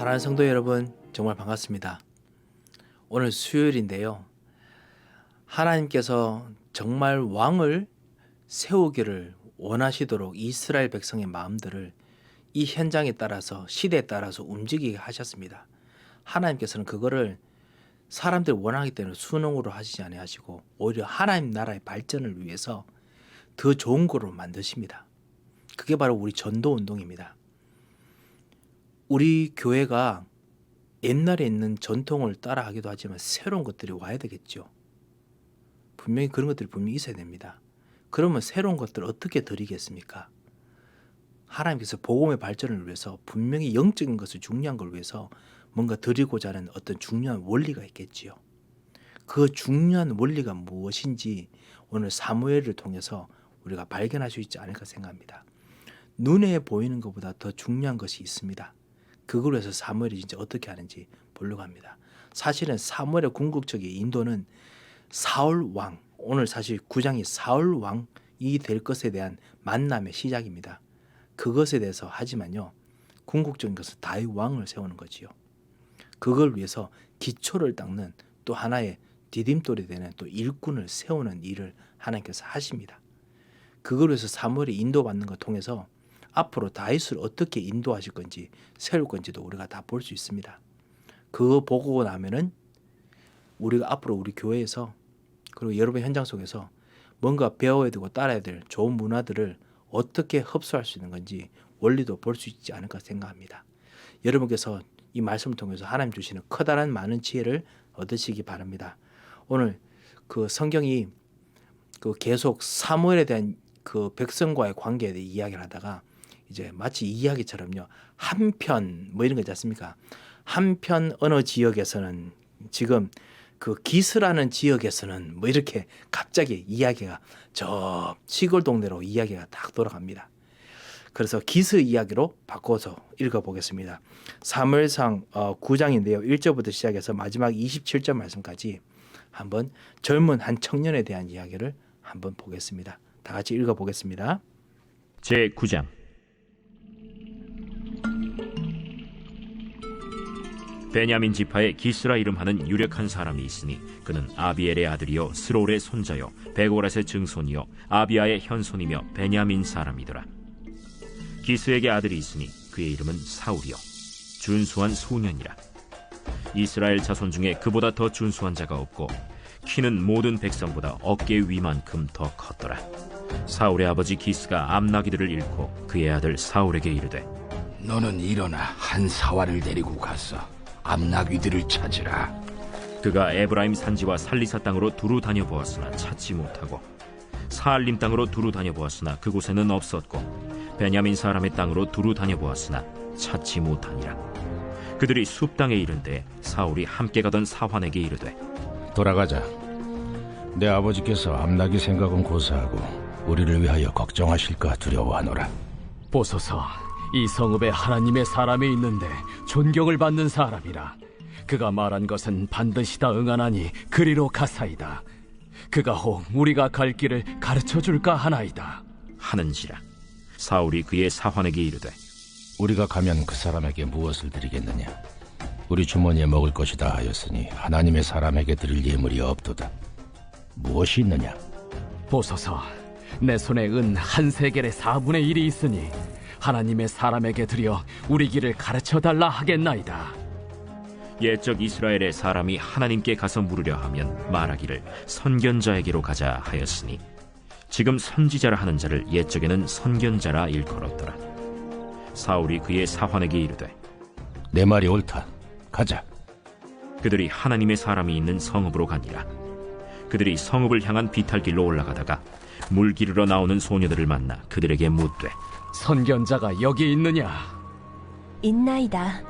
사랑하는 성도 여러분, 정말 반갑습니다. 오늘 수요일인데요. 하나님께서 정말 왕을 세우기를 원하시도록 이스라엘 백성의 마음들을 이 현장에 따라서 시대에 따라서 움직이게 하셨습니다. 하나님께서는 그거를 사람들이 원하기 때문에 수능으로 하시지 아니하시고 오히려 하나님 나라의 발전을 위해서 더 좋은 거로 만드십니다. 그게 바로 우리 전도 운동입니다. 우리 교회가 옛날에 있는 전통을 따라하기도 하지만 새로운 것들이 와야 되겠죠. 분명히 그런 것들이 분명히 있어야 됩니다. 그러면 새로운 것들을 어떻게 드리겠습니까? 하나님께서 복음의 발전을 위해서 분명히 영적인 것을 중요한 걸 위해서 뭔가 드리고자 하는 어떤 중요한 원리가 있겠지요. 그 중요한 원리가 무엇인지 오늘 사무엘을 통해서 우리가 발견할 수 있지 않을까 생각합니다. 눈에 보이는 것보다 더 중요한 것이 있습니다. 그걸 위해서 사무엘이 진짜 어떻게 하는지 보려고 합니다. 사실은 사무엘의 궁극적인 인도는 사울 왕, 오늘 사실 9장이 사울 왕이 될 것에 대한 만남의 시작입니다. 그것에 대해서 하지만요, 궁극적인 것은 다윗 왕을 세우는 거지요. 그걸 위해서 기초를 닦는 또 하나의 디딤돌이 되는 또 일꾼을 세우는 일을 하나님께서 하십니다. 그걸 위해서 사무엘이 인도받는 것 통해서 앞으로 다윗을 어떻게 인도하실 건지 세울 건지도 우리가 다 볼 수 있습니다. 그거 보고 나면은 우리가 앞으로 우리 교회에서 그리고 여러분 현장 속에서 뭔가 배워야 되고 따라야 될 좋은 문화들을 어떻게 흡수할 수 있는 건지 원리도 볼 수 있지 않을까 생각합니다. 여러분께서 이 말씀을 통해서 하나님 주시는 커다란 많은 지혜를 얻으시기 바랍니다. 오늘 그 성경이 그 계속 사무엘에 대한 그 백성과의 관계에 대해 이야기를 하다가 이제 마치 이 이야기처럼요, 한편 뭐 이런 거 있지 않습니까? 한편 어느 지역에서는 지금 그 기스라는 지역에서는 뭐 이렇게 갑자기 이야기가 저 시골 동네로 이야기가 딱 돌아갑니다. 그래서 기스 이야기로 바꿔서 읽어보겠습니다. 사무엘상 9장인데요. 1절부터 시작해서 마지막 27절 말씀까지 한번 젊은 한 청년에 대한 이야기를 한번 보겠습니다. 다 같이 읽어보겠습니다. 제9장 베냐민 지파에 기스라 이름하는 유력한 사람이 있으니 그는 아비엘의 아들이요 스롤의 손자요 베고랏의 증손이요 아비아의 현손이며 베냐민 사람이더라. 기스에게 아들이 있으니 그의 이름은 사울이요 준수한 소년이라. 이스라엘 자손 중에 그보다 더 준수한 자가 없고 키는 모든 백성보다 어깨 위만큼 더 컸더라. 사울의 아버지 기스가 암나기들을 잃고 그의 아들 사울에게 이르되, 너는 일어나 한 사활을 데리고 가서 암나귀들을 찾으라. 그가 에브라임 산지와 살리사 땅으로 두루 다녀보았으나 찾지 못하고 사알림 땅으로 두루 다녀보았으나 그곳에는 없었고 베냐민 사람의 땅으로 두루 다녀보았으나 찾지 못하니라. 그들이 숲 땅에 이른데 사울이 함께 가던 사환에게 이르되, 돌아가자. 내 아버지께서 암나귀 생각은 고사하고 우리를 위하여 걱정하실까 두려워하노라. 보소서, 이 성읍에 하나님의 사람이 있는데 존경을 받는 사람이라. 그가 말한 것은 반드시 다 응하나니 그리로 가사이다. 그가 혹 우리가 갈 길을 가르쳐 줄까 하나이다 하는지라. 사울이 그의 사환에게 이르되, 우리가 가면 그 사람에게 무엇을 드리겠느냐? 우리 주머니에 먹을 것이다 하였으니 하나님의 사람에게 드릴 예물이 없도다. 무엇이 있느냐? 보소서, 내 손에 은 한 세겔의 4분의 1이 있으니 하나님의 사람에게 드려 우리 길을 가르쳐 달라 하겠나이다. 옛적 이스라엘의 사람이 하나님께 가서 물으려 하면 말하기를 선견자에게로 가자 하였으니 지금 선지자라 하는 자를 옛적에는 선견자라 일컬었더라. 사울이 그의 사환에게 이르되, 내 말이 옳다. 가자. 그들이 하나님의 사람이 있는 성읍으로 가니라. 그들이 성읍을 향한 비탈길로 올라가다가 물 기르러 나오는 소녀들을 만나 그들에게 묻되, 선견자가 여기 있느냐? 있나이다.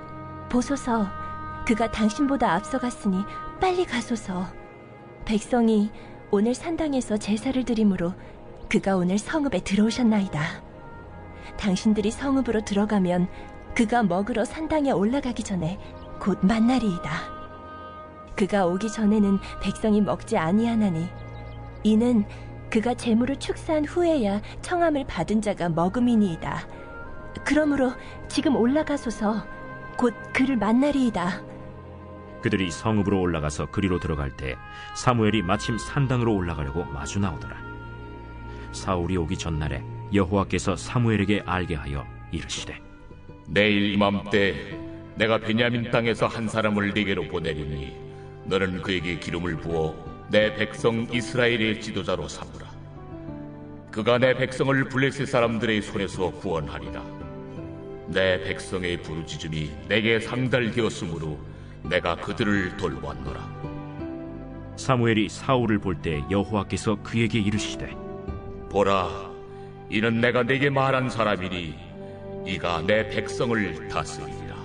보소서, 그가 당신보다 앞서갔으니 빨리 가소서. 백성이 오늘 산당에서 제사를 드리므로 그가 오늘 성읍에 들어오셨나이다. 당신들이 성읍으로 들어가면 그가 먹으러 산당에 올라가기 전에 곧 만나리이다. 그가 오기 전에는 백성이 먹지 아니하나니 이는 그가 재물을 축사한 후에야 청함을 받은 자가 먹음이니이다. 그러므로 지금 올라가소서. 곧 그를 만나리이다. 그들이 성읍으로 올라가서 그리로 들어갈 때 사무엘이 마침 산당으로 올라가려고 마주 나오더라. 사울이 오기 전날에 여호와께서 사무엘에게 알게 하여 이르시되 내일 이맘때 내가 베냐민 땅에서 한 사람을 네게로 보내리니 너는 그에게 기름을 부어 내 백성 이스라엘의 지도자로 삼으라. 그가 내 백성을 블레셋 사람들의 손에서 구원하리라. 내 백성의 부르짖음이 내게 상달되었으므로 내가 그들을 돌보았노라. 사무엘이 사울을 볼 때 여호와께서 그에게 이르시되 보라, 이는 내가 네게 말한 사람이니 이가 내 백성을 다스리리라.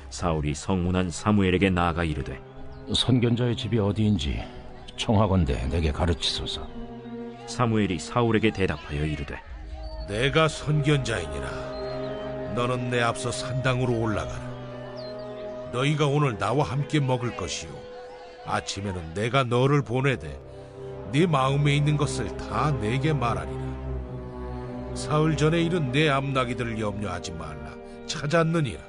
사울이 성문한 사무엘에게 나아가 이르되 선견자의 집이 어디인지 청하건대 내게 가르치소서. 사무엘이 사울에게 대답하여 이르되 내가 선견자이니라. 너는 내 앞서 산당으로 올라가라. 너희가 오늘 나와 함께 먹을 것이요 아침에는 내가 너를 보내되 네 마음에 있는 것을 다 내게 말하리라. 사흘 전에 이른 내 암나기들을 염려하지 말라. 찾았느니라.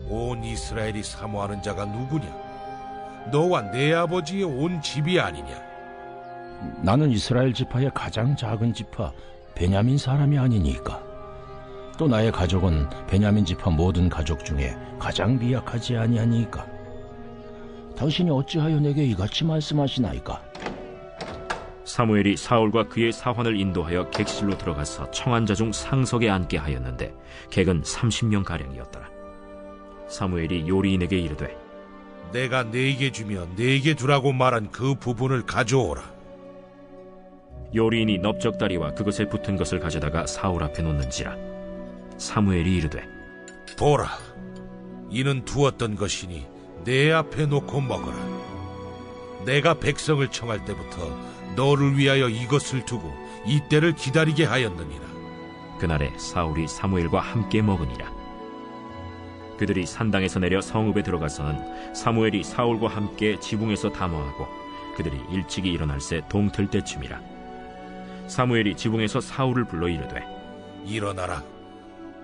온 이스라엘이 사모하는 자가 누구냐? 너와 내 아버지의 온 집이 아니냐? 나는 이스라엘 지파의 가장 작은 지파 베냐민 사람이 아니니까. 또 나의 가족은 베냐민 지파 모든 가족 중에 가장 미약하지 아니하니까. 당신이 어찌하여 내게 이같이 말씀하시나이까? 사무엘이 사울과 그의 사환을 인도하여 객실로 들어가서 청한 자 중 상석에 앉게 하였는데 객은 30명 가량이었더라. 사무엘이 요리인에게 이르되 내가 네게 주며 네게 두라고 말한 그 부분을 가져오라. 요리인이 넓적다리와 그것에 붙은 것을 가져다가 사울 앞에 놓는지라. 사무엘이 이르되 보라, 이는 두었던 것이니 내 앞에 놓고 먹어라. 내가 백성을 청할 때부터 너를 위하여 이것을 두고 이때를 기다리게 하였느니라. 그날에 사울이 사무엘과 함께 먹으니라. 그들이 산당에서 내려 성읍에 들어가서는 사무엘이 사울과 함께 지붕에서 담화하고 그들이 일찍이 일어날새 동틀 때쯤이라. 사무엘이 지붕에서 사울을 불러 이르되 일어나라.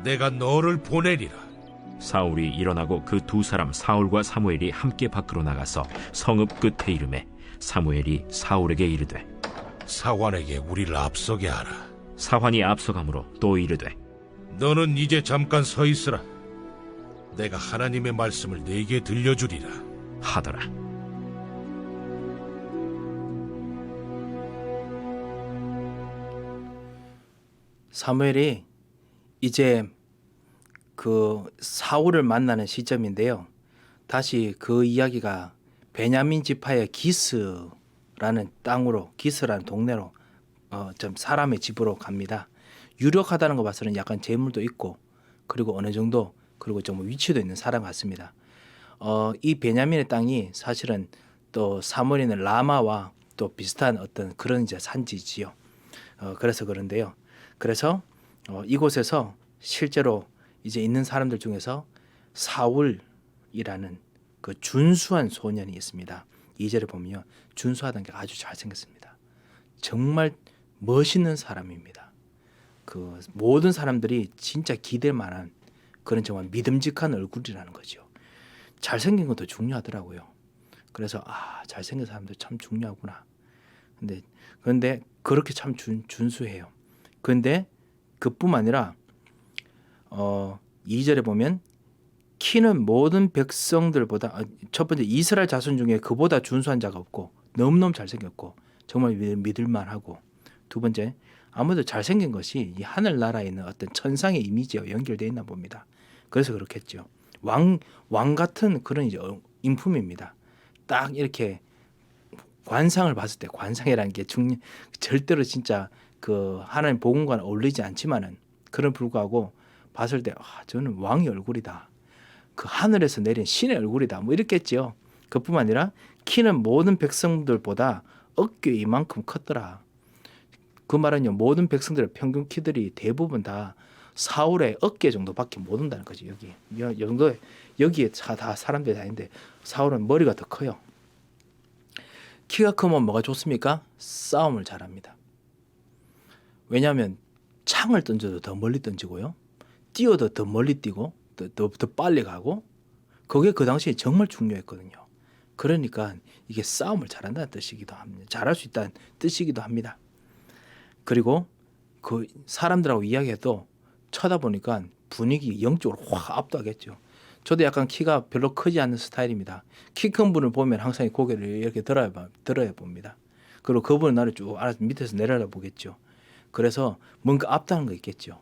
내가 너를 보내리라. 사울이 일어나고 그 두 사람 사울과 사무엘이 함께 밖으로 나가서 성읍 끝에 이르매 사무엘이 사울에게 이르되 사환에게 우리를 앞서게 하라. 사환이 앞서가므로 또 이르되 너는 이제 잠깐 서 있으라. 내가 하나님의 말씀을 네게 들려주리라. 하더라. 사무엘이 이제 그 사울을 만나는 시점인데요. 다시 그 이야기가 베냐민 지파의 기스라는 땅으로, 기스라는 동네로 좀 사람의 집으로 갑니다. 유력하다는 거 봐서는 약간 재물도 있고 그리고 어느 정도 그리고 좀 위치도 있는 사람 같습니다. 이 베냐민의 땅이 사실은 또 사무엘은 라마와 또 비슷한 어떤 그런 이제 산지지요. 그래서 그런데요. 그래서 이곳에서 실제로 이제 있는 사람들 중에서 사울이라는 그 준수한 소년이 있습니다. 2절에 보면 준수하다는 게 아주 잘생겼습니다. 정말 멋있는 사람입니다. 그 모든 사람들이 진짜 기댈 만한 그런 정말 믿음직한 얼굴이라는 거죠. 잘생긴 것도 중요하더라고요. 그래서 잘생긴 사람도 참 중요하구나. 그런데 그렇게 참 준수해요. 그런데 그뿐만 아니라 2절에 보면 키는 모든 백성들보다 첫 번째 이스라엘 자손 중에 그보다 준수한 자가 없고 너무너무 잘생겼고 정말 믿을만하고 두 번째 아무래도 잘생긴 것이 이 하늘나라에 있는 어떤 천상의 이미지와 연결되어 있나 봅니다. 그래서 그렇겠죠. 왕 같은 그런 이제 인품입니다. 딱 이렇게 관상을 봤을 때 관상이라는 게 절대로 진짜 그 하나님 복음과는 어울리지 않지만은 그런 불구하고 봤을 때 저는 왕의 얼굴이다. 그 하늘에서 내린 신의 얼굴이다. 뭐 이랬겠지요. 그뿐만 아니라 키는 모든 백성들보다 어깨 이만큼 컸더라. 그 말은요. 모든 백성들의 평균 키들이 대부분 다 사울의 어깨 정도밖에 못 온다는 거죠. 이 정도에 여기에 다 사람들이 다니는데 사울은 머리가 더 커요. 키가 크면 뭐가 좋습니까? 싸움을 잘합니다. 왜냐하면 창을 던져도 더 멀리 던지고요. 뛰어도 더 멀리 뛰고 더 빨리 가고 그게 그 당시에 정말 중요했거든요. 그러니까 이게 싸움을 잘한다는 뜻이기도 합니다. 잘할 수 있다는 뜻이기도 합니다. 그리고 그 사람들하고 이야기해도 쳐다보니까 분위기 영적으로 확 압도하겠죠. 저도 약간 키가 별로 크지 않는 스타일입니다. 키 큰 분을 보면 항상 고개를 이렇게 들어야 봅니다. 그리고 그분은 나를 쭉 알아서 밑에서 내려다 보겠죠. 그래서 뭔가 압도하는 거 있겠죠.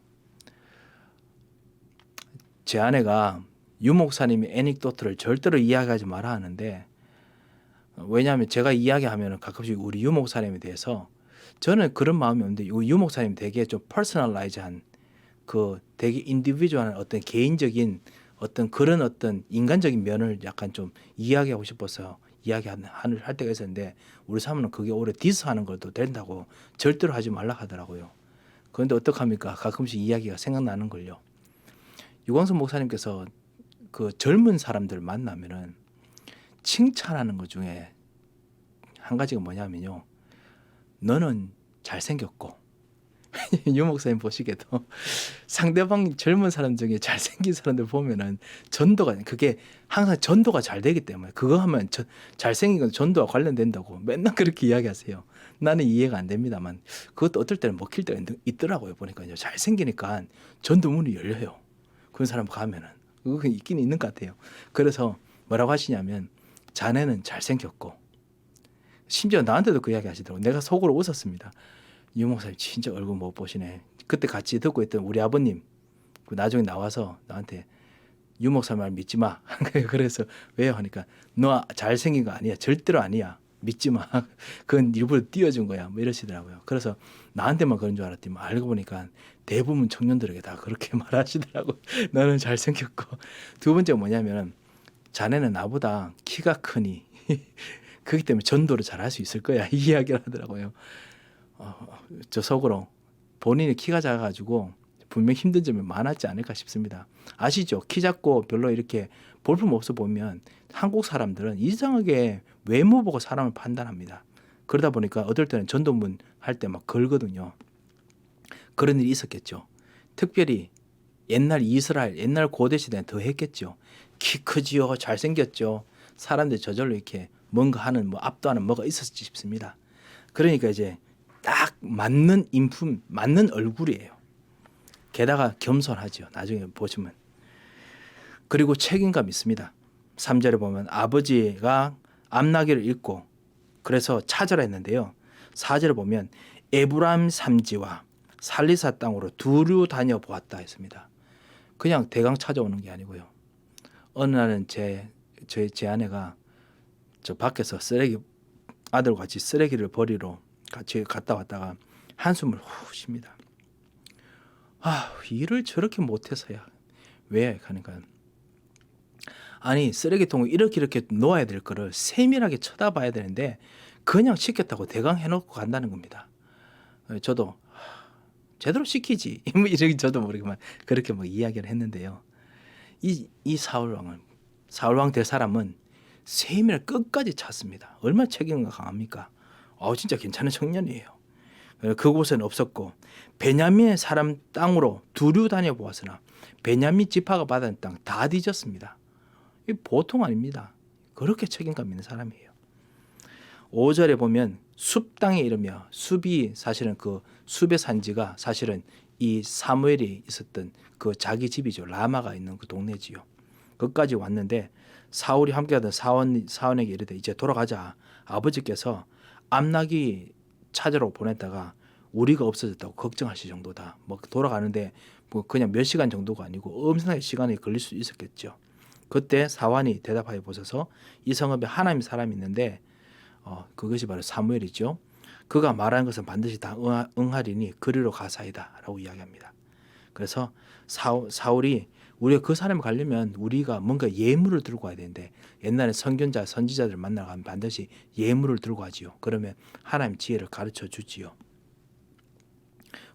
제 아내가 유 목사님이 애닉도트를 절대로 이야기하지 마라 하는데, 왜냐하면 제가 이야기하면 가끔씩 우리 유 목사님에 대해서 저는 그런 마음이 없는데 유 목사님 되게 좀 퍼스널라이즈한 그 되게 인디비주얼한 어떤 개인적인 어떤 그런 어떤 인간적인 면을 약간 좀 이야기하고 싶어서 할 때가 있었는데, 우리 사모는 그게 오히려 디스하는 것도 된다고 절대로 하지 말라 하더라고요. 그런데 어떡합니까? 가끔씩 이야기가 생각나는 걸요. 유광수 목사님께서 그 젊은 사람들 만나면은 칭찬하는 것 중에 한 가지가 뭐냐면요, 너는 잘생겼고. 유 목사님 보시게도 상대방 젊은 사람 중에 잘생긴 사람들 보면은 그게 항상 전도가 잘 되기 때문에, 그거 하면 잘생긴 건 전도와 관련된다고 맨날 그렇게 이야기하세요. 나는 이해가 안 됩니다만 그것도 어떨 때는 먹힐 때가 있더라고요. 보니까요, 잘생기니까 전도문이 열려요. 그런 사람 가면은 그거 있긴 있는 것 같아요. 그래서 뭐라고 하시냐면, 자네는 잘생겼고, 심지어 나한테도 그 이야기 하시더라고요. 내가 속으로 웃었습니다. 유 목사님 진짜 얼굴 못 보시네. 그때 같이 듣고 있던 우리 아버님 나중에 나와서 나한테 유 목사님 말 믿지 마. 그래서 왜요 하니까, 너 잘생긴 거 아니야. 절대로 아니야. 믿지 마. 그건 일부러 띄워준 거야. 뭐 이러시더라고요. 그래서 나한테만 그런 줄 알았더니 알고 보니까 대부분 청년들에게 다 그렇게 말하시더라고요. 너는 잘생겼고. 두 번째가 뭐냐면, 자네는 나보다 키가 크니 그렇기 때문에 전도를 잘할 수 있을 거야. 이 이야기를 하더라고요. 저 속으로 본인이 키가 작아가지고 분명 힘든 점이 많았지 않을까 싶습니다. 아시죠? 키 작고 별로 이렇게 볼품 없어 보면 한국 사람들은 이상하게 외모 보고 사람을 판단합니다. 그러다 보니까 어떨 때는 전도문 할 때 막 걸거든요. 그런 일이 있었겠죠. 특별히 옛날 이스라엘, 옛날 고대 시대는 더 했겠죠. 키 크지요, 잘생겼죠. 사람들이 저절로 이렇게 뭔가 하는, 뭐 압도하는 뭐가 있었지 싶습니다. 그러니까 이제 딱 맞는 인품, 맞는 얼굴이에요. 게다가 겸손하죠. 나중에 보시면. 그리고 책임감 있습니다. 3절에 보면 아버지가 암나귀를 잃고 그래서 찾으라 했는데요. 4절에 보면 에브라임 산지와 살리사 땅으로 두루 다녀보았다 했습니다. 그냥 대강 찾아오는 게 아니고요. 어느 날은 제 아내가 저 밖에서 아들과 같이 쓰레기를 버리러 같이 갔다 왔다가 한숨을 후 쉽니다. 일을 저렇게 못해서야. 왜? 하니까, 아니 쓰레기통을 이렇게 놓아야 될 거를 세밀하게 쳐다봐야 되는데 그냥 시켰다고 대강 해놓고 간다는 겁니다. 저도 제대로 시키지. 뭐 이렇게 저도 모르게만 그렇게 뭐 이야기를 했는데요. 이 사울왕 될 사람은 세밀하게 끝까지 찾습니다. 얼마나 책임감 강합니까? 진짜 괜찮은 청년이에요. 그곳에는 없었고 베냐민의 사람 땅으로 두루 다녀보았으나 베냐민 지파가 받은 땅 다 뒤졌습니다. 이 보통 아닙니다. 그렇게 책임감 있는 사람이에요. 5절에 보면 숲 땅에 이르며, 숲이 사실은 그 숲의 산지가 사실은 이 사무엘이 있었던 그 자기 집이죠. 라마가 있는 그 동네지요. 거기까지 왔는데 사울이 함께하던 사원에게 이르되 이제 돌아가자. 아버지께서 암나귀 찾으러 보냈다가 우리가 없어졌다고 걱정하실 정도다. 뭐 돌아가는데 뭐 그냥 몇 시간 정도가 아니고 엄청나게 시간이 걸릴 수 있었겠죠. 그때 사환이 대답하여 보셔서 이 성읍에 하나님 사람이 있는데 그것이 바로 사무엘이죠. 그가 말하는 것은 반드시 다 응하리니 그리로 가사이다 라고 이야기합니다. 그래서 사울이 우리가 그 사람을 가려면 우리가 뭔가 예물을 들고 와야 되는데, 옛날에 선견자, 선지자들 만나러 가면 반드시 예물을 들고 가지요. 그러면 하나님 지혜를 가르쳐 주지요.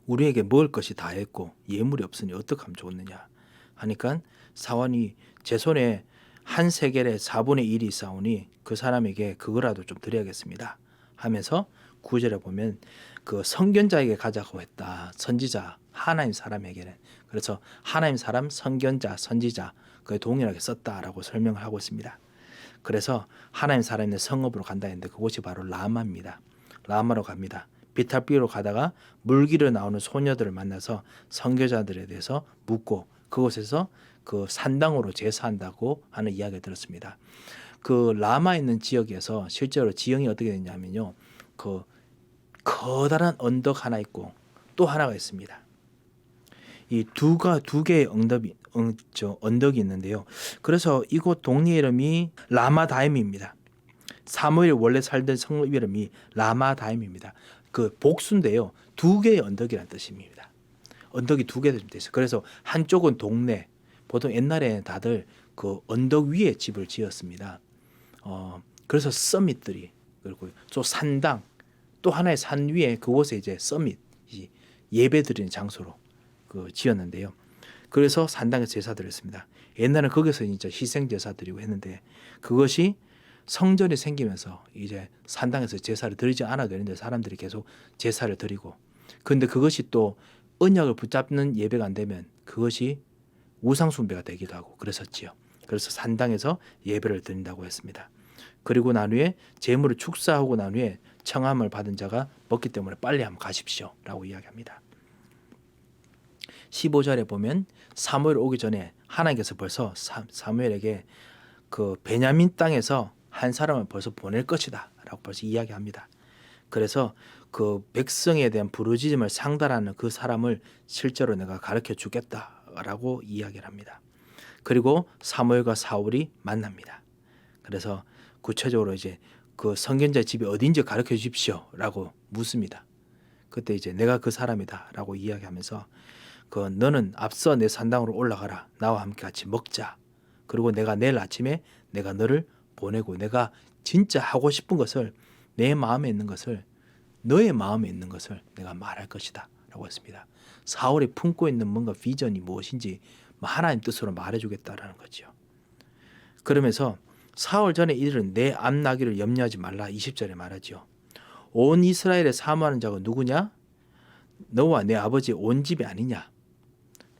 우리에게 먹을 것이 다 했고 예물이 없으니 어떻게 하면 좋느냐 하니까, 사원이 제 손에 한 세겔의 4분의 1이 있사오니 그 사람에게 그거라도 좀 드려야겠습니다 하면서 9절에 보면 그 선견자에게 가자고 했다. 선지자 하나님 사람에게는. 그래서 하나님 사람, 선견자, 선지자 그 동일하게 썼다라고 설명을 하고 있습니다. 그래서 하나님 사람의 성읍으로 간다 했는데 그곳이 바로 라마입니다. 라마로 갑니다. 비탈비로 가다가 물길에 나오는 소녀들을 만나서 선교자들에 대해서 묻고 그곳에서 그 산당으로 제사한다고 하는 이야기를 들었습니다. 그 라마에 있는 지역에서 실제로 지형이 어떻게 되냐면요. 그 커다란 언덕 하나 있고 또 하나가 있습니다. 이 두 개의 언덕이 있는데요. 그래서 이곳 동네 이름이 라마다임입니다. 사무엘이 원래 살던 성읍 이름이 라마다임입니다. 그 복수인데요. 두 개의 언덕이라는 뜻입니다. 언덕이 두 개가 있어요. 그래서 한쪽은 동네. 보통 옛날에 다들 그 언덕 위에 집을 지었습니다. 그래서 서밋들이 그리고 또 산당 또 하나의 산 위에 그곳에 이제 서밋 예배 드리는 장소로 그 지었는데요. 그래서 산당에서 제사들을 했습니다. 옛날에는 거기서 이제 희생 제사 드리고 했는데 그것이 성전이 생기면서 이제 산당에서 제사를 드리지 않아도 되는데 사람들이 계속 제사를 드리고 그런데 그것이 또 언약을 붙잡는 예배가 안 되면 그것이 우상 숭배가 되기도 하고 그랬었지요. 그래서 산당에서 예배를 드린다고 했습니다. 그리고 난 후에 제물을 축사하고 난 후에 청함을 받은 자가 먹기 때문에 빨리 한번 가십시오 라고 이야기합니다. 15절에 보면 사무엘 오기 전에 하나님께서 벌써 사무엘에게 그 베냐민 땅에서 한 사람을 벌써 보낼 것이다 라고 벌써 이야기합니다. 그래서 그 백성에 대한 부르짖음을 상달하는 그 사람을 실제로 내가 가르쳐 주겠다라고 이야기를 합니다. 그리고 사무엘과 사울이 만납니다. 그래서 구체적으로 이제 그 선견자의 집이 어딘지 가르쳐 주십시오라고 묻습니다. 그때 이제 내가 그 사람이다라고 이야기하면서 그 너는 앞서 내 산당으로 올라가라. 나와 함께 같이 먹자. 그리고 내가 내일 아침에 내가 너를 보내고 내가 진짜 하고 싶은 것을 내 마음에 있는 것을 너의 마음에 있는 것을 내가 말할 것이다 라고 했습니다. 사울이 품고 있는 뭔가 비전이 무엇인지 하나님 뜻으로 말해주겠다라는 거죠. 그러면서 사울 전에 이르는 내 암나기를 염려하지 말라 20절에 말하죠. 온 이스라엘에 사모하는 자가 누구냐? 너와 내 아버지 온 집이 아니냐?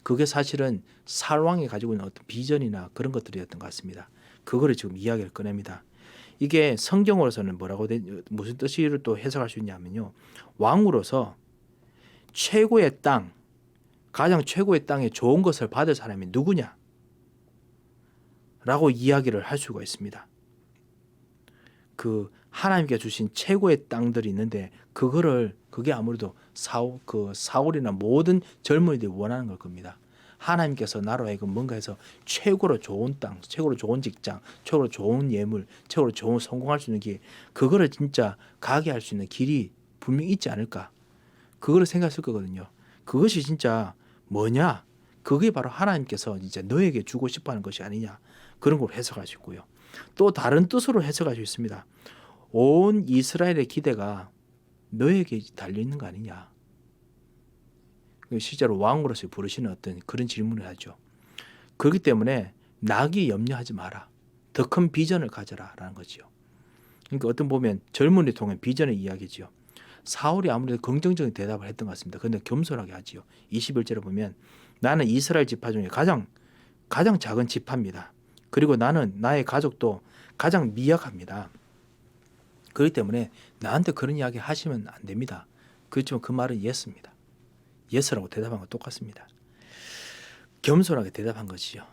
그게 사실은 사울왕이 가지고 있는 어떤 비전이나 그런 것들이었던 것 같습니다. 그거를 지금 이야기를 꺼냅니다. 이게 성경으로서는 무슨 뜻으로 또 해석할 수 있냐면요. 왕으로서 최고의 땅, 가장 최고의 땅에 좋은 것을 받을 사람이 누구냐? 라고 이야기를 할 수가 있습니다. 그 하나님께 주신 최고의 땅들이 있는데 그게 아무래도 사울이나 모든 젊은이들이 원하는 걸 겁니다. 하나님께서 나로 하여금 뭔가 해서 최고로 좋은 땅, 최고로 좋은 직장, 최고로 좋은 예물, 최고로 좋은 성공할 수 있는 길, 그거를 진짜 가게 할 수 있는 길이 분명히 있지 않을까. 그거를 생각했을 거거든요. 그것이 진짜 뭐냐? 그게 바로 하나님께서 이제 너에게 주고 싶어 하는 것이 아니냐. 그런 걸 해석할 수 있고요. 또 다른 뜻으로 해석할 수 있습니다. 온 이스라엘의 기대가 너에게 달려있는 거 아니냐. 실제로 왕으로서 부르시는 어떤 그런 질문을 하죠. 그렇기 때문에 나기 염려하지 마라. 더 큰 비전을 가져라 라는 거죠. 그러니까 어떤 보면 젊은이 통한 비전의 이야기죠. 사울이 아무래도 긍정적인 대답을 했던 것 같습니다. 그런데 겸손하게 하지요. 21절에 보면 나는 이스라엘 지파 중에 가장 작은 지파입니다. 그리고 나는 나의 가족도 가장 미약합니다. 그렇기 때문에 나한테 그런 이야기 하시면 안 됩니다. 그렇지만 그 말은 예스입니다. 예스라고 대답한 건 똑같습니다. 겸손하게 대답한 것이죠.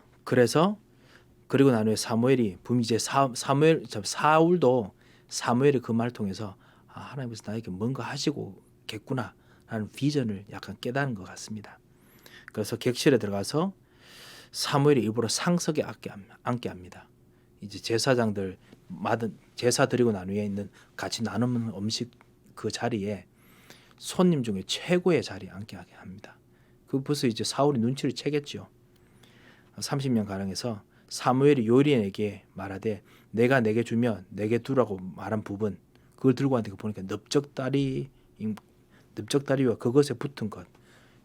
그리고 난 후에 사무엘이 이제 사울도 사무엘이 그 말을 통해서 하나님께서 나에게 뭔가 하시고겠구나 라는 비전을 약간 깨닫는 것 같습니다. 그래서 객실에 들어가서 사무엘이 일부러 상석에 앉게 합니다. 이제 제사장들 제사 드리고 난 후에 있는 같이 나누는 음식 그 자리에 손님 중에 최고의 자리에 앉게 하게 합니다. 그 벌써 이제 사울이 눈치를 채겠죠. 30명 가량에서 사무엘이 요리에게 말하되 내가 내게 주며 내게 두라고 말한 부분 그걸 들고 왔는데 보니까 넓적다리와 그것에 붙은 것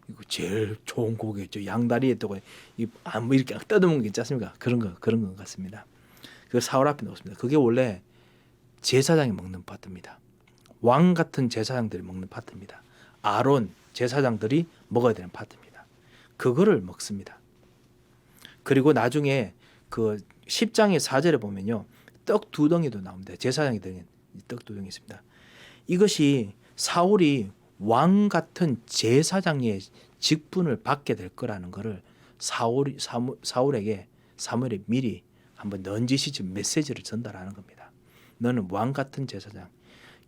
이거 제일 좋은 고기죠. 양다리에 또 이렇게 뜯어먹는 게 있지 않습니까? 그런 것 같습니다. 그 사울 앞에 놓습니다. 그게 원래 제사장이 먹는 파트입니다. 왕 같은 제사장들이 먹는 파트입니다. 아론 제사장들이 먹어야 되는 파트입니다. 그거를 먹습니다. 그리고 나중에 그 10장의 4절에 보면요. 떡 2덩이도 나옵니다. 제사장이 드린 떡 2덩이 있습니다. 이것이 사울이 왕 같은 제사장의 직분을 받게 될 거라는 것을 사울에게 사무엘이 미리 한번 넌지시 메시지를 전달하는 겁니다. 너는 왕 같은 제사장,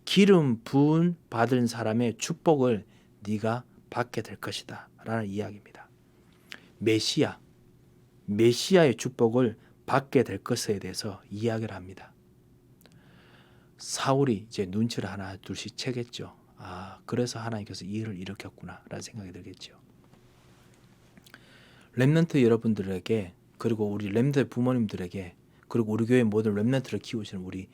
기름 부은 받은 사람의 축복을 네가 받게 될 것이다 라는 이야기입니다. 메시아의 축복을 받게 될 것에 대해서 이야기를 합니다. 사울이 이제 눈치를 하나 둘씩 채겠죠. 그래서 하나님께서 이 일을 일으켰구나 라는 생각이 들겠죠. 렘넌트 여러분들에게, 그리고 우리 렘넌트 부모님들에게, 그리고 우리 교회 모든 렘넌트를 키우시는 우리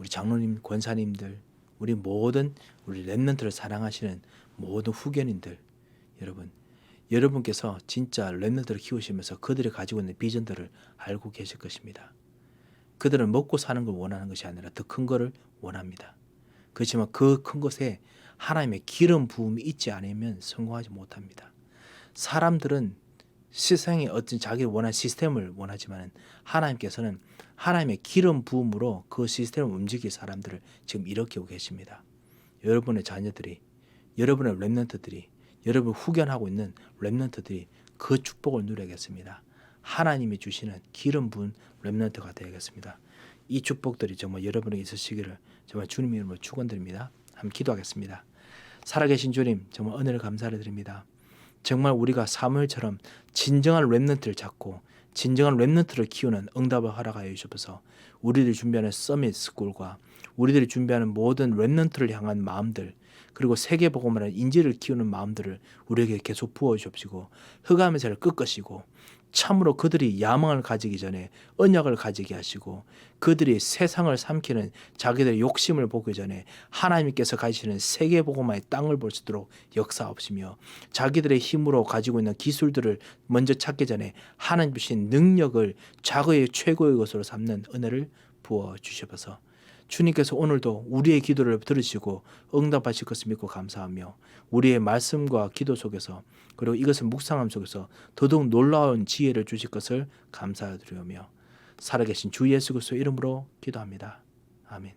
장로님, 권사님들, 우리 모든 우리 렘넌트를 사랑하시는 모든 후견인들, 여러분께서 진짜 렘넌트를 키우시면서 그들이 가지고 있는 비전들을 알고 계실 것입니다. 그들은 먹고 사는 걸 원하는 것이 아니라 더 큰 거를 원합니다. 그렇지만 그 큰 것에 하나님의 기름 부음이 있지 않으면 성공하지 못합니다. 사람들은 세상에 어떤 자기 원하는 시스템을 원하지만 하나님께서는 하나님의 기름 부음으로 그 시스템을 움직일 사람들을 지금 일으키고 계십니다. 여러분의 자녀들이, 여러분의 렘넌트들이, 여러분 후견하고 있는 렘넌트들이 그 축복을 누려야겠습니다. 하나님이 주시는 기름 부은 렘넌트가 되야겠습니다. 이 축복들이 정말 여러분에게 있으시기를 정말 주님 이름으로 축원드립니다. 한번 기도하겠습니다. 살아계신 주님, 정말 은혜를 감사를 드립니다. 정말 우리가 사무엘처럼 진정한 렘넌트를 찾고 진정한 렘넌트를 키우는 응답을 허락하여 주셔서 우리들이 준비하는 서밋 스쿨과 우리들이 준비하는 모든 렘넌트를 향한 마음들, 그리고 세계복음을 인지를 키우는 마음들을 우리에게 계속 부어주십시고 흑암의 새를 끄끄시고 참으로 그들이 야망을 가지기 전에 언약을 가지게 하시고 그들이 세상을 삼키는 자기들의 욕심을 보기 전에 하나님께서 가지시는 세계복음화의 땅을 볼 수 있도록 역사하시며 자기들의 힘으로 가지고 있는 기술들을 먼저 찾기 전에 하나님 주신 능력을 자기의 최고의 것으로 삼는 은혜를 부어주셔서 주님께서 오늘도 우리의 기도를 들으시고 응답하실 것을 믿고 감사하며 우리의 말씀과 기도 속에서 그리고 이것을 묵상함 속에서 더더욱 놀라운 지혜를 주실 것을 감사드리며 살아계신 주 예수 그리스도의 이름으로 기도합니다. 아멘.